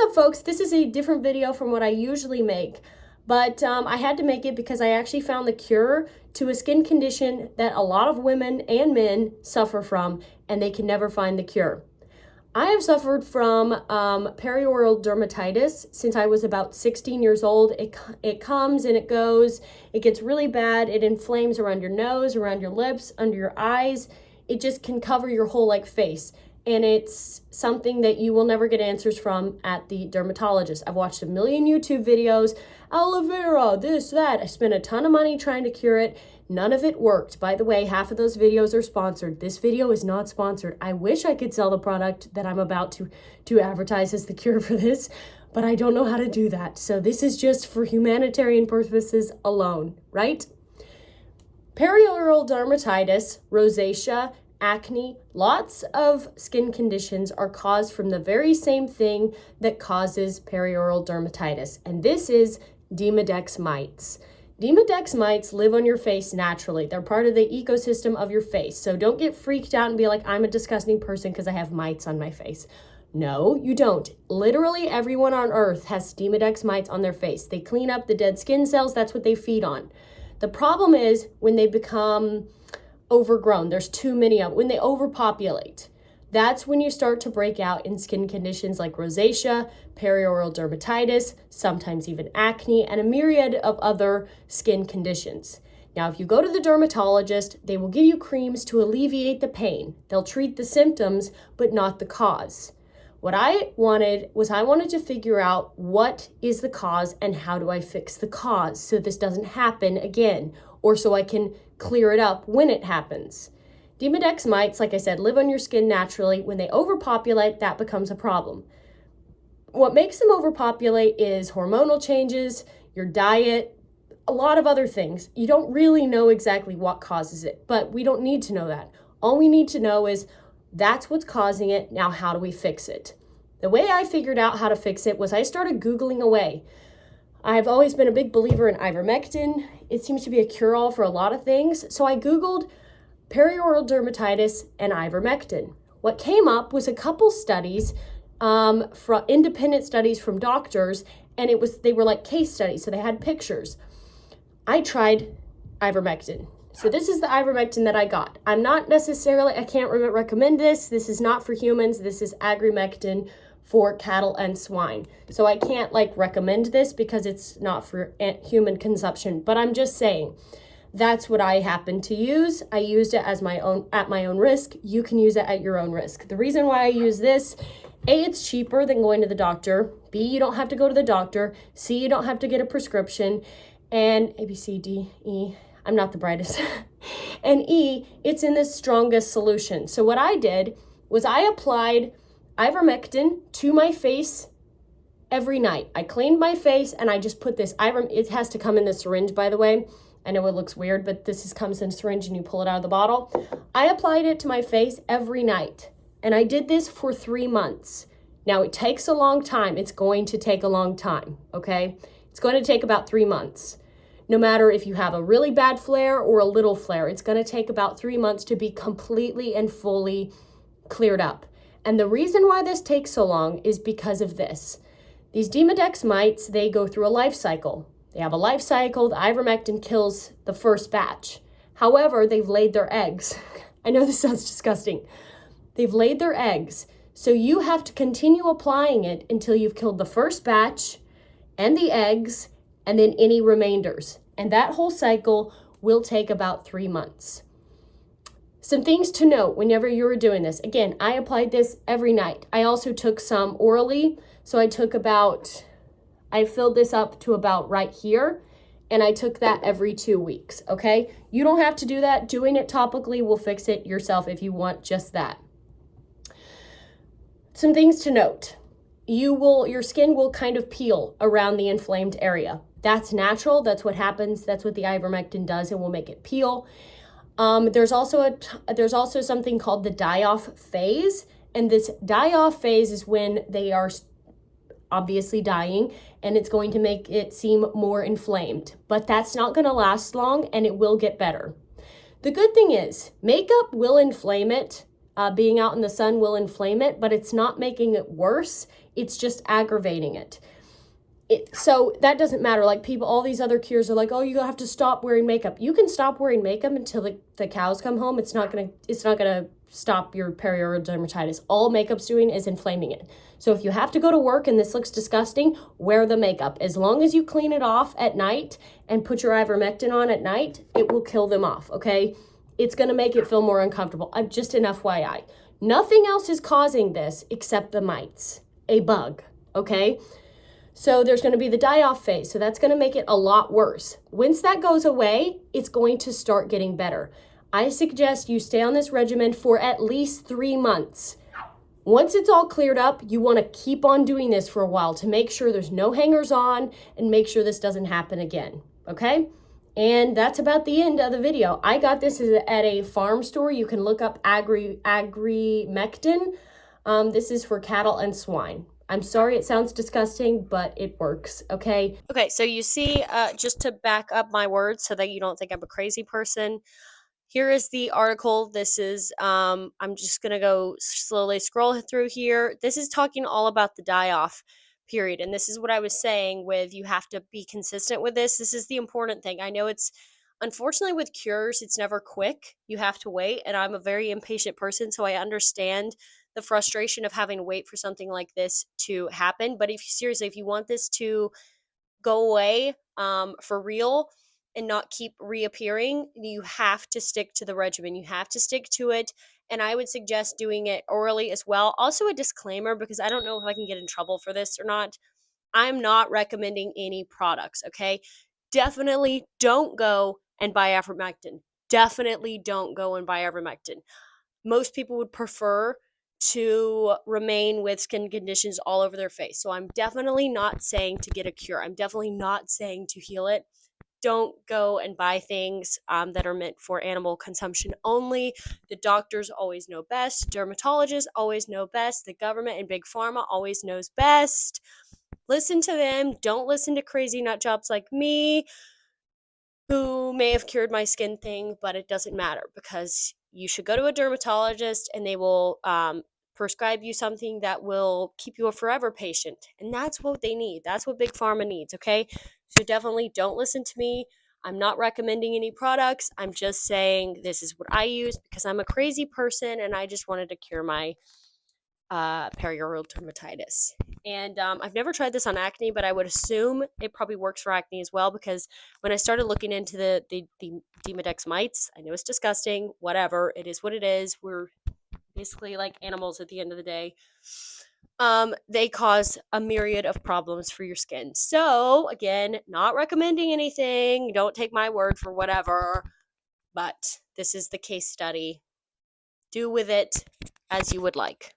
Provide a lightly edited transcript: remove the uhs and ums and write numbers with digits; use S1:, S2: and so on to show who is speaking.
S1: up, folks? This is a different video from what I usually make, but I had to make it because I actually found the cure to a skin condition that a lot of women and men suffer from, and they can never find the cure. I have suffered from perioral dermatitis since I was about 16 years old. It comes and it goes. It gets really bad. It inflames around your nose, around your lips, under your eyes. It just can cover your whole face. And it's something that you will never get answers from at the dermatologist. I've watched a million YouTube videos, aloe vera, this, that. I spent a ton of money trying to cure it. None of it worked. By the way, half of those videos are sponsored. This video is not sponsored. I wish I could sell the product that I'm about to advertise as the cure for this, but I don't know how to do that. So this is just for humanitarian purposes alone, right? Perioral dermatitis, rosacea, acne, lots of skin conditions are caused from the very same thing that causes perioral dermatitis, and this is Demodex mites. Demodex mites live on your face naturally. They're part of the ecosystem of your face. So don't get freaked out and be like, I'm a disgusting person because I have mites on my face. No, you don't. Literally everyone on earth has Demodex mites on their face. They clean up the dead skin cells. That's what they feed on. The problem is when they become overgrown. There's too many of them. When they overpopulate, that's when you start to break out in skin conditions like rosacea, perioral dermatitis, sometimes even acne, and a myriad of other skin conditions. Now, if you go to the dermatologist, they will give you creams to alleviate the pain. They'll treat the symptoms, but not the cause. What I wanted to figure out what is the cause and how do I fix the cause so this doesn't happen again, or so I can clear it up when it happens. Demodex mites, like I said, live on your skin naturally. When they overpopulate, that becomes a problem. What makes them overpopulate is hormonal changes, your diet, a lot of other things. You don't really know exactly what causes it, but we don't need to know that. All we need to know is that's what's causing it. Now, how do we fix it? The way I figured out how to fix it was I started Googling away. I've always been a big believer in ivermectin. It seems to be a cure-all for a lot of things. So I Googled perioral dermatitis and ivermectin. What came up was a couple studies, from independent studies from doctors, and they were like case studies, so they had pictures. I tried ivermectin. So this is the ivermectin that I got. I can't recommend this. This is not for humans. This is agrimectin for cattle and swine. So I can't recommend this because it's not for human consumption, but I'm just saying that's what I happen to use. I used it at my own risk. You can use it at your own risk. The reason why I use this, A, it's cheaper than going to the doctor. B, you don't have to go to the doctor. C, you don't have to get a prescription. And A, B, C, D, E, I'm not the brightest. And E, it's in the strongest solution. So what I did was I applied ivermectin to my face every night. I cleaned my face and I just put this it has to come in the syringe, by the way. I know it looks weird, but comes in a syringe and you pull it out of the bottle. I applied it to my face every night, and I did this for 3 months. Now, it takes a long time. It's going to take a long time, okay? It's going to take about 3 months. No matter if you have a really bad flare or a little flare, it's going to take about 3 months to be completely and fully cleared up. And the reason why this takes so long is because of this. These Demodex mites, they go through a life cycle. They have a life cycle. The ivermectin kills the first batch. However, they've laid their eggs. I know this sounds disgusting. They've laid their eggs. So you have to continue applying it until you've killed the first batch and the eggs and then any remainders. And that whole cycle will take about 3 months. Some things to note whenever you're doing this. Again, I applied this every night. I also took some orally. So I filled this up to about right here, and I took that every 2 weeks, okay? You don't have to do that. Doing it topically will fix it yourself if you want just that. Some things to note. Your skin will kind of peel around the inflamed area. That's natural. That's what happens. That's what the ivermectin does. It will make it peel. There's also something called the die-off phase, and this die-off phase is when they are obviously dying, and it's going to make it seem more inflamed. But that's not going to last long, and it will get better. The good thing is, makeup will inflame it being out in the sun will inflame it, but it's not making it worse. It's just aggravating it. So that doesn't matter. Like people, all these other cures are like, oh, you have to stop wearing makeup. You can stop wearing makeup until the cows come home. It's not gonna stop your perioral dermatitis. All makeup's doing is inflaming it. So if you have to go to work and this looks disgusting, wear the makeup. As long as you clean it off at night and put your ivermectin on at night, it will kill them off, okay? It's gonna make it feel more uncomfortable. I'm just an FYI. Nothing else is causing this except the mites, a bug, okay? So there's going to be the die-off phase. So that's going to make it a lot worse. Once that goes away, it's going to start getting better. I suggest you stay on this regimen for at least 3 months. Once it's all cleared up, you want to keep on doing this for a while to make sure there's no hangers on and make sure this doesn't happen again. Okay? And that's about the end of the video. I got this at a farm store. You can look up agrimectin. This is for cattle and swine. I'm sorry it sounds disgusting, but it works, okay? Okay, so you see, just to back up my words so that you don't think I'm a crazy person, here is the article. This is, I'm just going to go slowly scroll through here. This is talking all about the die-off period, and this is what I was saying with you have to be consistent with this. This is the important thing. I know it's, unfortunately with cures, it's never quick. You have to wait, and I'm a very impatient person, so I understand the frustration of having to wait for something like this to happen. But if you want this to go away for real and not keep reappearing, you have to stick to the regimen. You have to stick to it. And I would suggest doing it orally as well. Also, a disclaimer, because I don't know if I can get in trouble for this or not. I'm not recommending any products, okay? Definitely don't go and buy ivermectin. Definitely don't go and buy ivermectin. Most people would prefer to remain with skin conditions all over their face. So I'm definitely not saying to get a cure. I'm definitely not saying to heal it. Don't go and buy things that are meant for animal consumption only. The doctors always know best. Dermatologists always know best. The government and big pharma always knows best. Listen to them. Don't listen to crazy nut jobs like me who may have cured my skin thing, but it doesn't matter because you should go to a dermatologist and they will prescribe you something that will keep you a forever patient. And that's what they need. That's what big pharma needs, okay? So definitely don't listen to me. I'm not recommending any products. I'm just saying this is what I use because I'm a crazy person and I just wanted to cure my perioral dermatitis. And I've never tried this on acne, but I would assume it probably works for acne as well because when I started looking into the Demodex mites, I know it's disgusting, whatever, it is what it is. We're basically like animals at the end of the day. They cause a myriad of problems for your skin. So again, not recommending anything. Don't take my word for whatever, but this is the case study. Do with it as you would like.